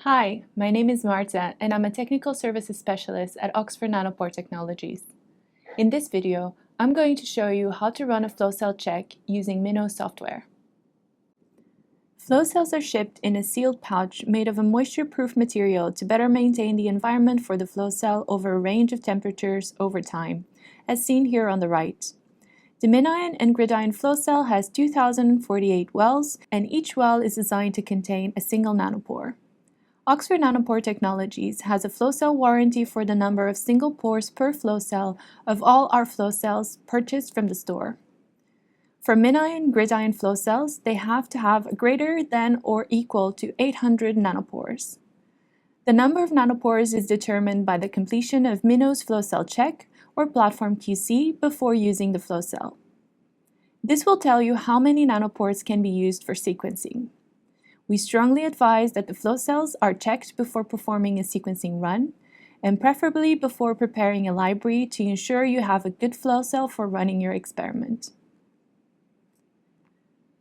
Hi, my name is Marta and I'm a Technical Services Specialist at Oxford Nanopore Technologies. In this video, I'm going to show you how to run a flow cell check using MinION software. Flow cells are shipped in a sealed pouch made of a moisture-proof material to better maintain the environment for the flow cell over a range of temperatures over time, as seen here on the right. The MinION and GridION flow cell has 2048 wells, and each well is designed to contain a single nanopore. Oxford Nanopore Technologies has a flow cell warranty for the number of single pores per flow cell of all our flow cells purchased from the store. For MinION GridION flow cells, they have to have greater than or equal to 800 nanopores. The number of nanopores is determined by the completion of MinION's flow cell check or platform QC before using the flow cell. This will tell you how many nanopores can be used for sequencing. We strongly advise that the flow cells are checked before performing a sequencing run, and preferably before preparing a library to ensure you have a good flow cell for running your experiment.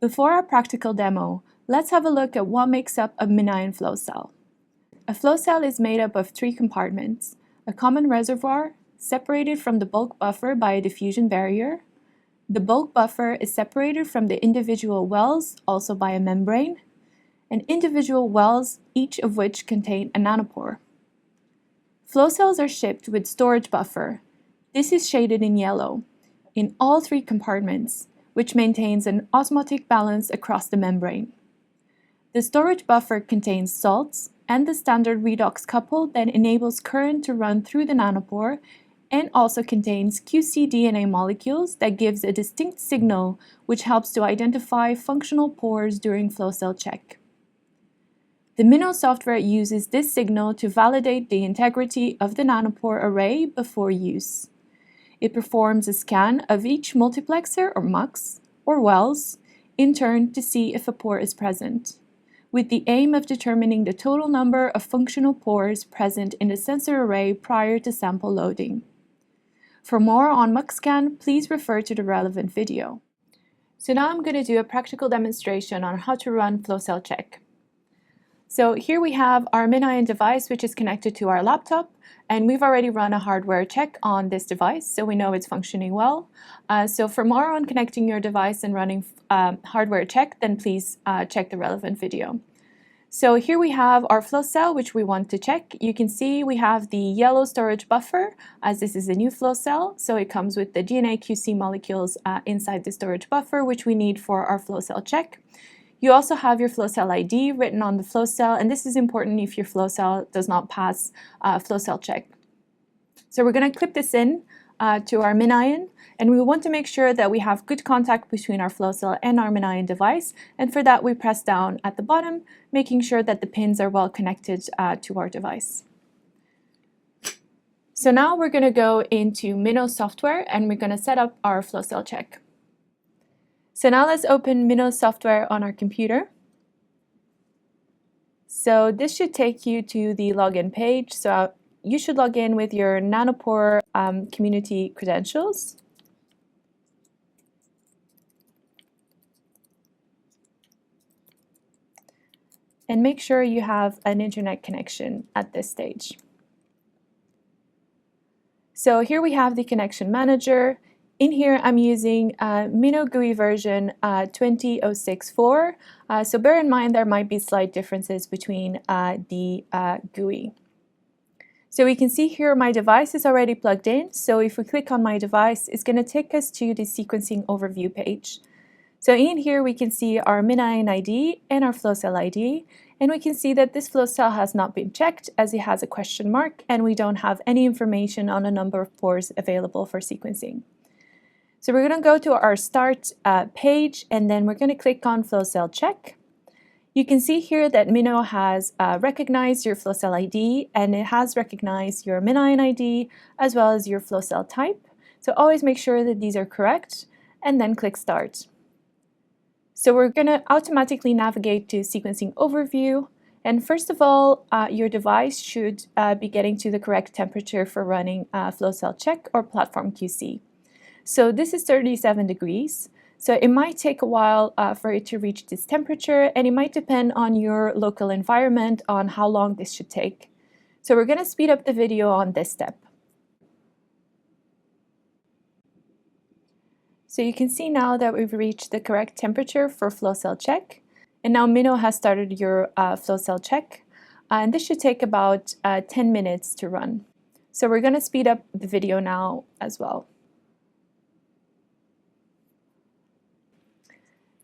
Before our practical demo, let's have a look at what makes up a MinION flow cell. A flow cell is made up of three compartments: a common reservoir, separated from the bulk buffer by a diffusion barrier. The bulk buffer is separated from the individual wells, also by a membrane, and individual wells, each of which contain a nanopore. Flow cells are shipped with storage buffer. This is shaded in yellow, in all three compartments, which maintains an osmotic balance across the membrane. The storage buffer contains salts and the standard redox couple that enables current to run through the nanopore, and also contains qcDNA molecules that gives a distinct signal which helps to identify functional pores during flow cell check. The MinION software uses this signal to validate the integrity of the nanopore array before use. It performs a scan of each multiplexer or MUX, or wells, in turn to see if a pore is present, with the aim of determining the total number of functional pores present in the sensor array prior to sample loading. For more on MUX scan, please refer to the relevant video. So now I'm going to do a practical demonstration on how to run flow cell check. So here we have our MinION device, which is connected to our laptop, and we've already run a hardware check on this device, so we know it's functioning well. So for more on connecting your device and running hardware check, then please check the relevant video. So here we have our flow cell, which we want to check. You can see we have the yellow storage buffer, as this is a new flow cell, so it comes with the DNA QC molecules inside the storage buffer, which we need for our flow cell check. You also have your flow cell ID written on the flow cell, and this is important if your flow cell does not pass flow cell check. So we're going to clip this in to our MinION, and we want to make sure that we have good contact between our flow cell and our MinION device, and for that we press down at the bottom, making sure that the pins are well connected to our device. So now we're going to go into MinION software, and we're going to set up our flow cell check. So now let's open MinION software on our computer. So this should take you to the login page. So you should log in with your Nanopore community credentials. And make sure you have an internet connection at this stage. So here we have the connection manager. In here, I'm using MinION GUI version 20064. So bear in mind there might be slight differences between the GUI. So we can see here my device is already plugged in. So if we click on my device, it's going to take us to the sequencing overview page. So in here, we can see our MinION ID and our flow cell ID. And we can see that this flow cell has not been checked as it has a question mark, and we don't have any information on the number of pores available for sequencing. So we're going to go to our start page, and then we're going to click on flow cell check. You can see here that MinION has recognized your flow cell ID, and it has recognized your MinION ID as well as your flow cell type. So always make sure that these are correct, and then click start. So we're going to automatically navigate to sequencing overview. And first of all, your device should be getting to the correct temperature for running flow cell check or platform QC. So this is 37 degrees. So it might take a while for it to reach this temperature, and it might depend on your local environment on how long this should take. So we're going to speed up the video on this step. So you can see now that we've reached the correct temperature for flow cell check. And now MinION has started your flow cell check. And this should take about 10 minutes to run. So we're going to speed up the video now as well.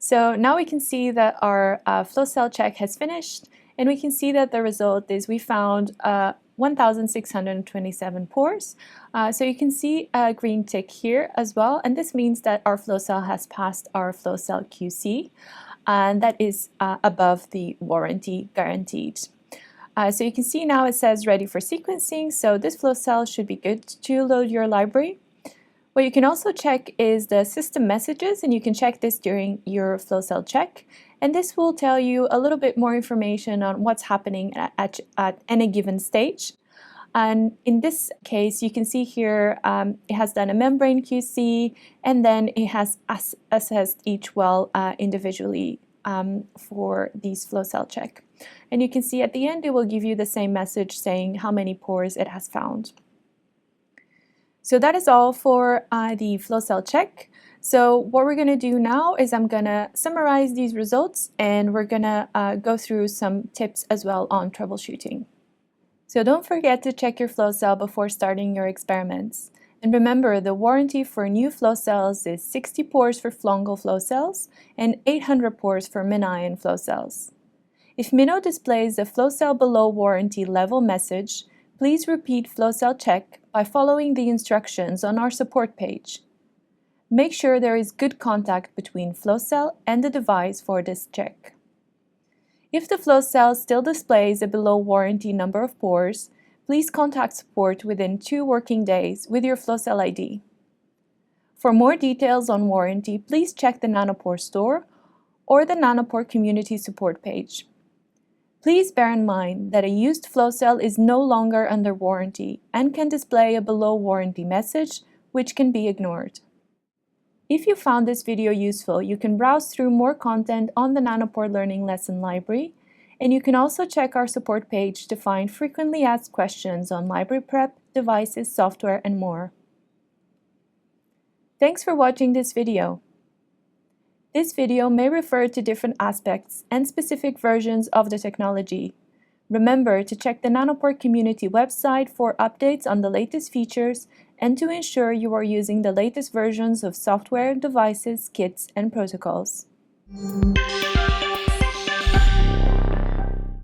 So now we can see that our flow cell check has finished, and we can see that the result is we found 1,627 pores. So you can see a green tick here as well, and this means that our flow cell has passed our flow cell QC, and that is above the warranty guaranteed. So you can see now it says ready for sequencing, so this flow cell should be good to load your library. What you can also check is the system messages, and you can check this during your flow cell check. And this will tell you a little bit more information on what's happening at any given stage. And in this case, you can see here it has done a membrane QC, and then it has assessed each well individually for these flow cell check. And you can see at the end it will give you the same message saying how many pores it has found. So that is all for the flow cell check. So what we're going to do now is I'm going to summarize these results, and we're going to go through some tips as well on troubleshooting. So don't forget to check your flow cell before starting your experiments. And remember, the warranty for new flow cells is 60 pores for fungal flow cells and 800 pores for MinION flow cells. If MinION displays a flow cell below warranty level message, please repeat flow cell check by following the instructions on our support page. Make sure there is good contact between flow cell and the device for this check. If the flow cell still displays a below warranty number of pores, please contact support within 2 working days with your flow cell ID. For more details on warranty, please check the Nanopore store or the Nanopore community support page. Please bear in mind that a used flow cell is no longer under warranty and can display a below warranty message, which can be ignored. If you found this video useful, you can browse through more content on the Nanopore Learning Lesson Library, and you can also check our support page to find frequently asked questions on library prep, devices, software, and more. Thanks for watching this video. This video may refer to different aspects and specific versions of the technology. Remember to check the Nanopore community website for updates on the latest features and to ensure you are using the latest versions of software, devices, kits, and protocols.